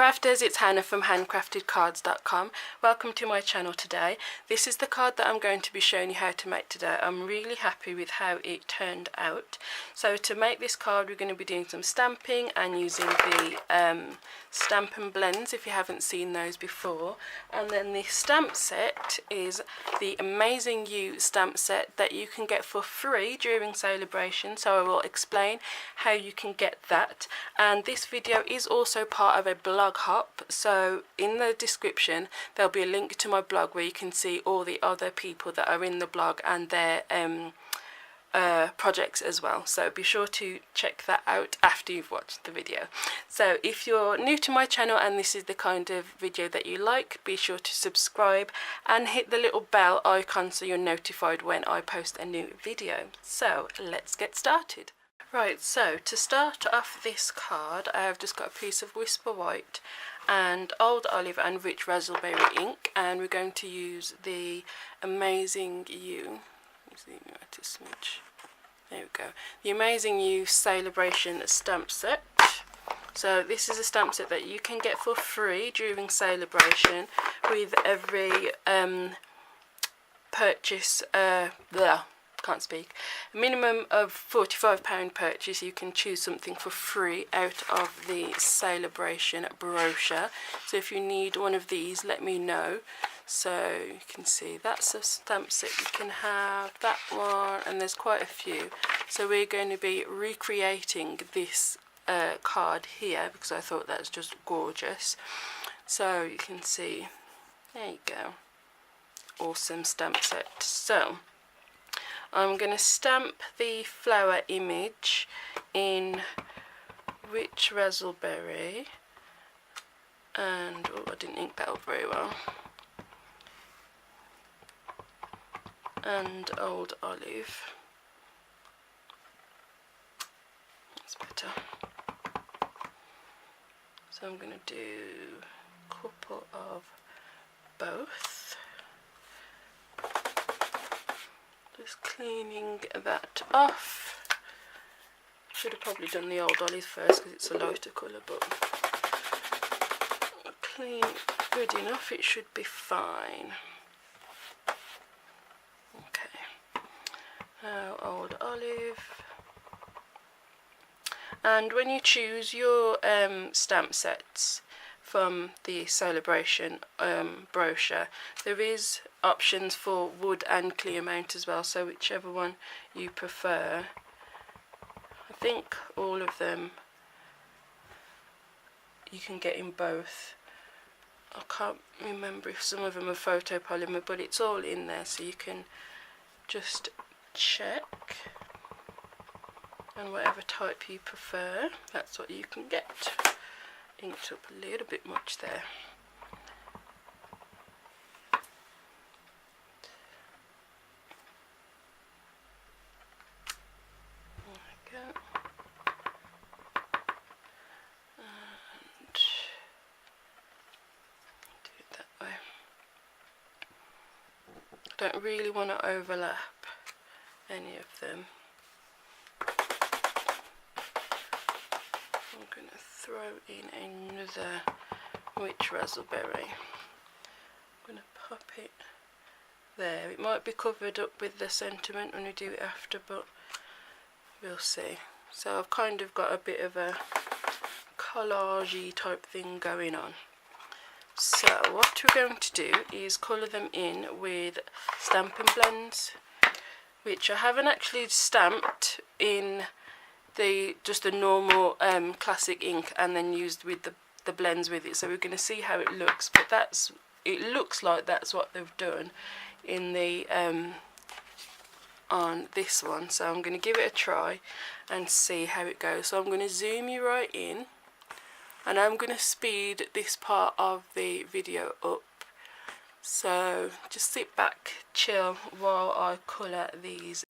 Crafters, it's Hannah from HanCraftedCards.com. Welcome to my channel today. This is the card that I'm going to be showing you how to make today. I'm really happy with how it turned out. So to make this card we're going to be doing some stamping and using the Stampin' Blends if you haven't seen those before. And then the stamp set is the Amazing You stamp set that you can get for free during Sale-a-bration. So I will explain how you can get that. And this video is also part of a blog hop, so in the description there'll be a link to my blog where you can see all the other people that are in the blog and their projects as well, so be sure to check that out after you've watched the video. So if you're new to my channel and this is the kind of video that you like, be sure to subscribe and hit the little bell icon so you're notified when I post a new video. So let's get started. Right, so to start off this card, I have just got a piece of Whisper White and Old Olive and Rich Raspberry ink, and we're going to use the Amazing You. Zoom out a smidge. There we go. The Amazing You Sale-a-bration stamp set. So this is a stamp set that you can get for free during Sale-a-bration with every purchase. Can't speak. A minimum of £45 purchase, you can choose something for free out of the Sale-a-bration brochure. So if you need one of these, let me know. So you can see that's a stamp set you can have, that one, and there's quite a few. So we're going to be recreating this card here because I thought that's just gorgeous. So you can see, there you go, awesome stamp set. So I'm going to stamp the flower image in Rich Raspberry and, oh, I didn't ink that up very well, and Old Olive. That's better. So I'm going to do a couple of both. Just cleaning that off. Should have probably done the Old Olive first because it's a lighter colour, but clean good enough, it should be fine. Okay, now Old Olive. And when you choose your stamp sets from the Sale-a-bration brochure, there is options for wood and clear mount as well, so whichever one you prefer. I think all of them you can get in both. I can't remember if some of them are photopolymer, but it's all in there, so you can just check, and whatever type you prefer, that's what you can get. Inked up a little bit much there. There we go. And do it that way. I don't really want to overlap any of them. I'm going to throw in another Rich Raspberry. I'm going to pop it there. It might be covered up with the sentiment when we do it after, but we'll see. So I've kind of got a bit of a collage-y type thing going on. So what we're going to do is colour them in with Stampin' Blends, which I haven't actually stamped in just the normal classic ink and then used with the blends with it. So we're going to see how it looks, but it looks like that's what they've done in the on this one. So I'm going to give it a try and see how it goes. So I'm going to zoom you right in, and I'm going to speed this part of the video up. So just sit back, chill while I colour these.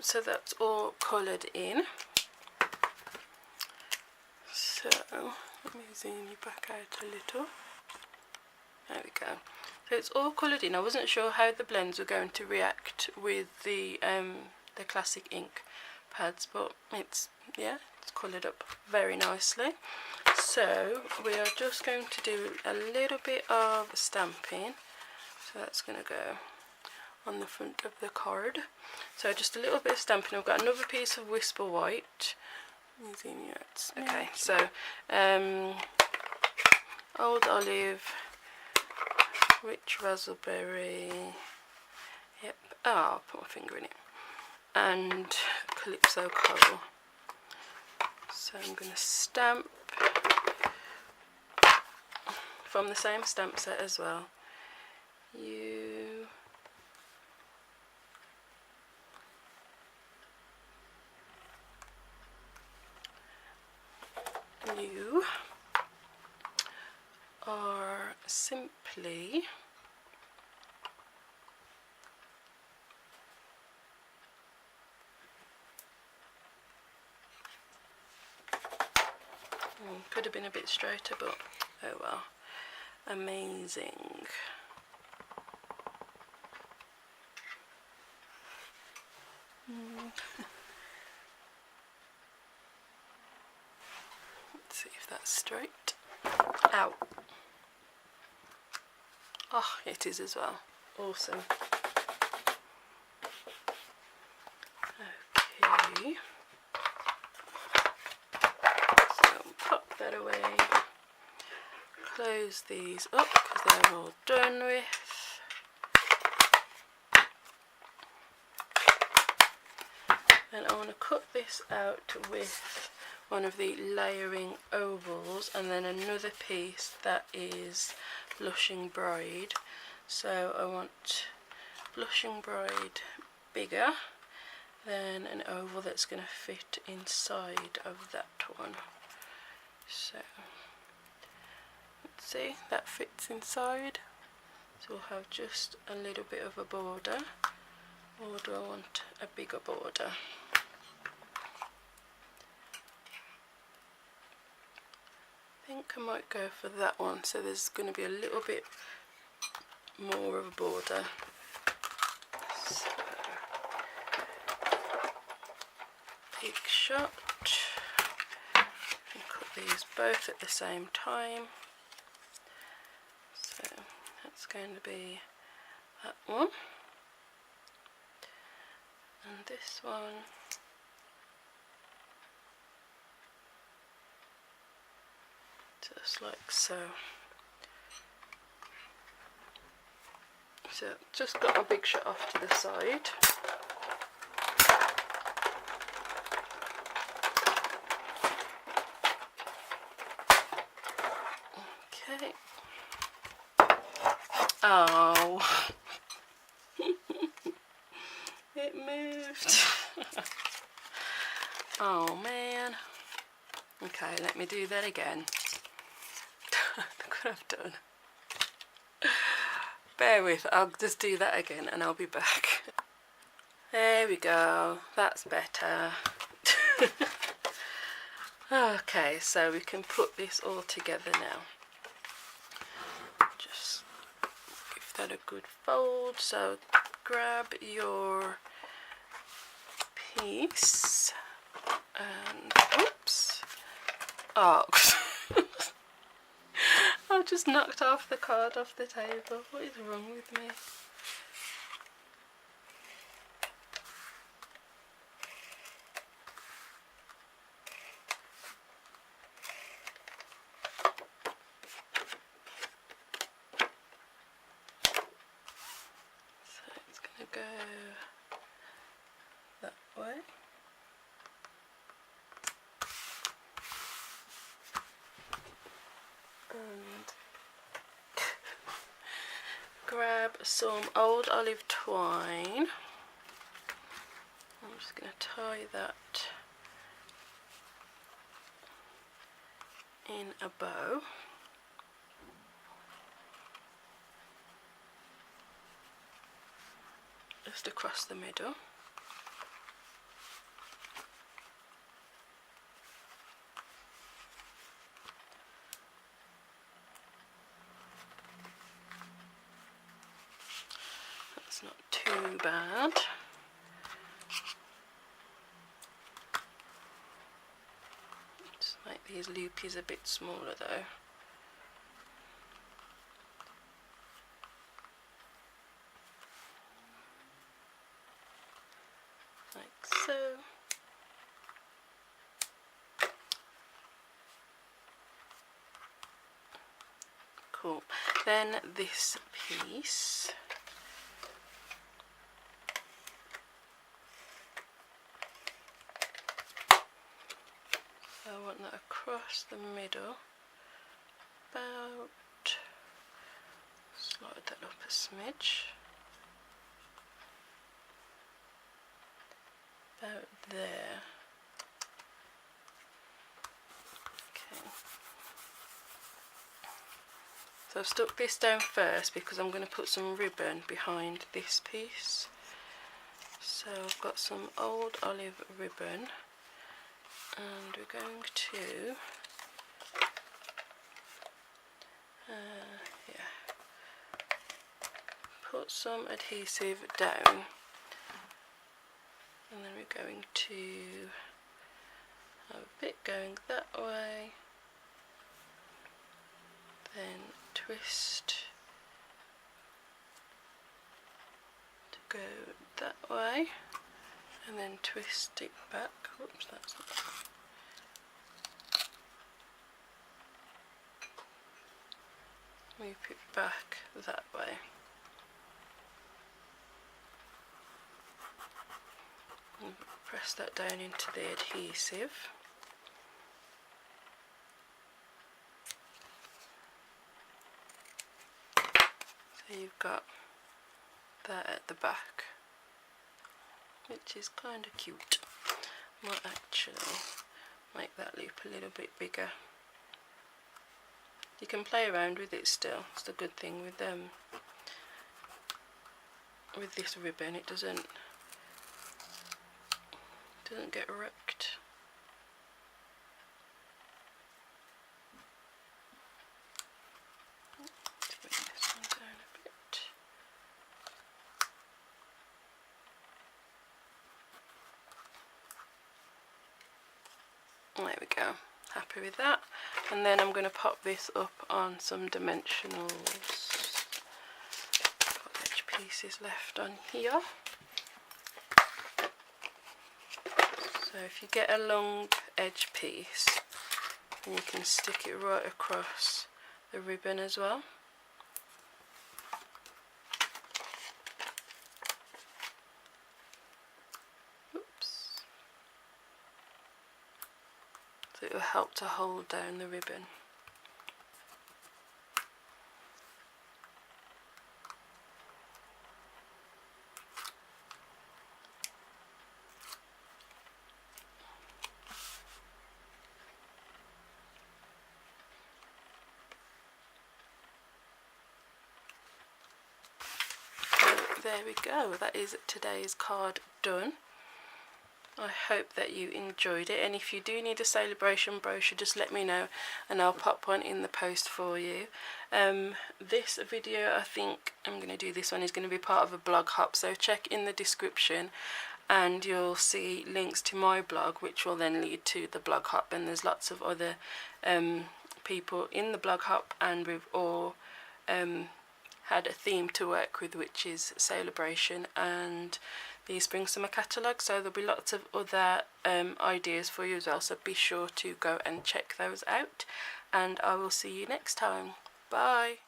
so that's all coloured in. So let me zoom you back out a little. There we go. So it's all coloured in. I wasn't sure how the blends were going to react with the classic ink pads, but it's coloured up very nicely. So we are just going to do a little bit of stamping. So that's going to go on the front of the card. So just a little bit of stamping. I've got another piece of Whisper White. Okay, so Old Olive, Rich Raspberry, yep, I'll put my finger in it, and Calypso Coral. So I'm going to stamp from the same stamp set as well. You are simply could have been a bit straighter, but oh well. Amazing. Let's see if that's straight. Ow. Oh, it is as well. Awesome. Okay. So pop that away. Close these up because they're all done with. And I want to cut this out with one of the layering ovals and then another piece that is Blushing Bride. So I want Blushing Bride bigger than an oval that's going to fit inside of that one. So let's see, that fits inside. So we'll have just a little bit of a border, or do I want a bigger border? I think I might go for that one, so there's going to be a little bit more of a border. So, big shot, and cut these both at the same time. So that's going to be that one, and this one. Just like so. So just got a big shot off to the side. Okay. Oh. It moved. Oh man. Okay, let me do that again. Look what I've done. Bear with, I'll just do that again and I'll be back. There we go, that's better. Okay, so we can put this all together now. Just give that a good fold. So grab your piece and oops. Oh. I've just knocked off the card off the table. What is wrong with me? So it's going to go that way. And grab some Old Olive twine. I'm just going to tie that in a bow. Just across the middle. These loopies are a bit smaller though. Like so. Cool. Then this piece. I want that across the middle, about, slide that up a smidge, about there. Okay. So I've stuck this down first because I'm going to put some ribbon behind this piece. So I've got some old olive ribbon. And we're going to put some adhesive down, and then we're going to have a bit going that way, then twist to go that way, and then twist it back. Oops, that's not. Move it back that way. And press that down into the adhesive. So you've got that at the back, which is kind of cute. Might actually make that loop a little bit bigger. You can play around with it still. It's the good thing with this ribbon. It doesn't get wrecked. Let's bring this one down a bit. There we go. Happy with that. And then I'm going to pop this up on some dimensionals. Got edge pieces left on here. So if you get a long edge piece, then you can stick it right across the ribbon as well. It will help to hold down the ribbon. So there we go, that is today's card done. I hope that you enjoyed it, and if you do need a Sale-a-bration brochure, just let me know and I'll pop one in the post for you. This video, I think I'm going to do this one, is going to be part of a blog hop, so check in the description and you'll see links to my blog, which will then lead to the blog hop, and there's lots of other people in the blog hop, and we've all had a theme to work with, which is Sale-a-bration and the Spring Summer catalogue, so there'll be lots of other ideas for you as well, so be sure to go and check those out, and I will see you next time. Bye.